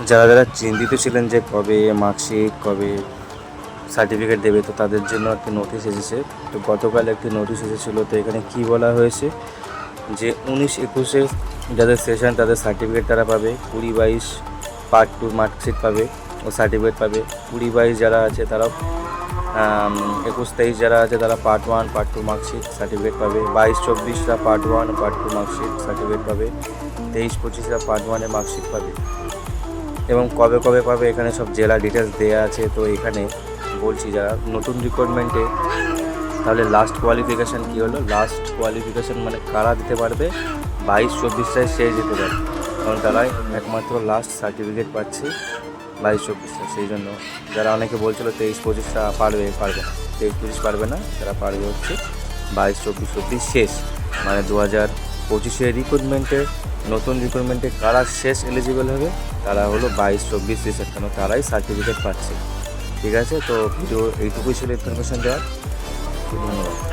যারা যারা চিন্তিত ছিলেন যে কবে মার্কশিট, কবে সার্টিফিকেট দেবে, তো তাদের জন্য একটি নোটিশ এসেছে। তো গতকাল একটি নোটিশ এসেছিলো। তো এখানে কি বলা হয়েছে যে 19-21-এ যাদের সেশন তাদের সার্টিফিকেট তারা পাবে, 20-22 পার্ট 2 মার্কশিট পাবে ও সার্টিফিকেট পাবে। 20-22 যারা আছে তারাও 21-23 যারা আছে তারা পার্ট 1 পার্ট 2 মার্কশিট সার্টিফিকেট পাবে। 22-24রা পার্ট 1 পার্ট 2 মার্কশিট সার্টিফিকেট পাবে। 23-25রা পার্ট 1-এর মার্কশিট পাবে। এবং কবে কবে পাবে এখানে সব জেলা ডিটেলস দেওয়া আছে। তো এখানে বলছি যারা নতুন রিক্রুটমেন্টে, তাহলে লাস্ট কোয়ালিফিকেশান কী হলো, লাস্ট কোয়ালিফিকেশান মানে কারা দিতে পারবে, 22-24টায় সে যেতে পারবে, কারণ তারাই একমাত্র লাস্ট সার্টিফিকেট পাচ্ছে 22-24টা। সেই জন্য যারা অনেকে বলছিল 23-25টা পারবে না, 23-25 পারবে না, যারা পারবে হচ্ছে 22-24 অবধি শেষ। মানে 2025-এর রিক্রুটমেন্টে, নতুন রিক্রুটমেন্টে কারা শেষ এলিজিবল হবে, তারা হলো 22-24 শেষের, কেন তারাই সার্টিফিকেট পাচ্ছে। ঠিক আছে, তো ভিডিও এইটুকুই ছিল ইনফরমেশান দেওয়ার। ধন্যবাদ।